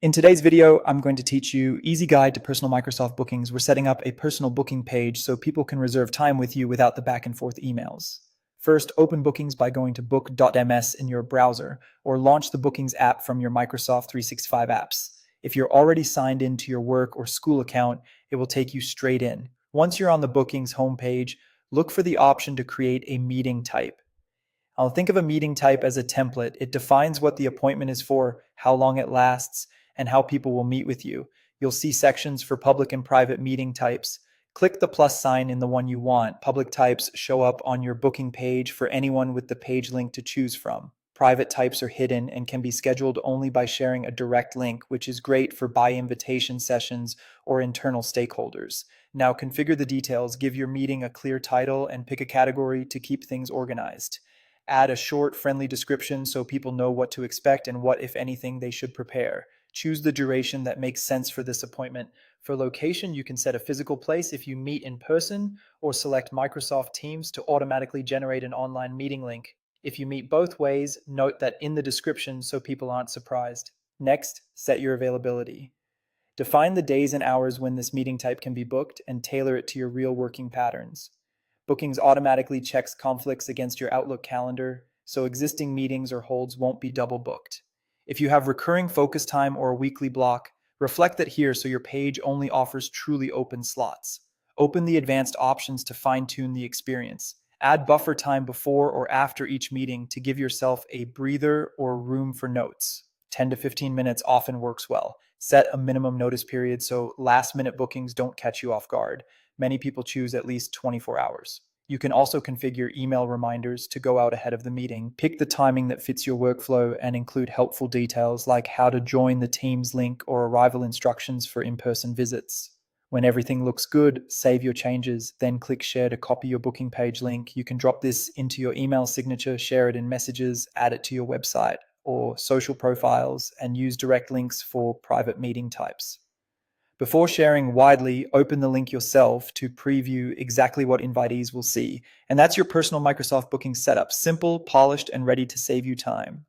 In today's video, I'm going to teach you easy guide to personal Microsoft bookings. We're setting up a personal booking page so people can reserve time with you without the back and forth emails. First, open bookings by going to book.ms in your browser or launch the bookings app from your Microsoft 365 apps. If you're already signed into your work or school account, it will take you straight in. Once you're on the bookings homepage, look for the option to create a meeting type. I'll think of a meeting type as a template. It defines what the appointment is for, how long it lasts, and how people will meet with you. You'll see sections for public and private meeting types. Click the plus sign in the one you want. Public types show up on your booking page for anyone with the page link to choose from. Private types are hidden and can be scheduled only by sharing a direct link, which is great for by invitation sessions or internal stakeholders. Now configure the details, give your meeting a clear title, and pick a category to keep things organized. Add a short, friendly description so people know what to expect and what, if anything, they should prepare. Choose the duration that makes sense for this appointment. For location, you can set a physical place if you meet in person, or select Microsoft Teams to automatically generate an online meeting link. If you meet both ways, note that in the description so people aren't surprised. Next, set your availability. Define the days and hours when this meeting type can be booked and tailor it to your real working patterns. Bookings automatically checks conflicts against your Outlook calendar, so existing meetings or holds won't be double booked. If you have recurring focus time or a weekly block, reflect that here so your page only offers truly open slots. Open the advanced options to fine-tune the experience. Add buffer time before or after each meeting to give yourself a breather or room for notes. 10 to 15 minutes often works well. Set a minimum notice period so last-minute bookings don't catch you off guard. Many people choose at least 24 hours. You can also configure email reminders to go out ahead of the meeting. Pick the timing that fits your workflow and include helpful details like how to join the Teams link or arrival instructions for in-person visits. When everything looks good, save your changes, then click share to copy your booking page link. You can drop this into your email signature, share it in messages, add it to your website or social profiles, and use direct links for private meeting types. Before sharing widely, open the link yourself to preview exactly what invitees will see. And that's your personal Microsoft booking setup. Simple, polished, and ready to save you time.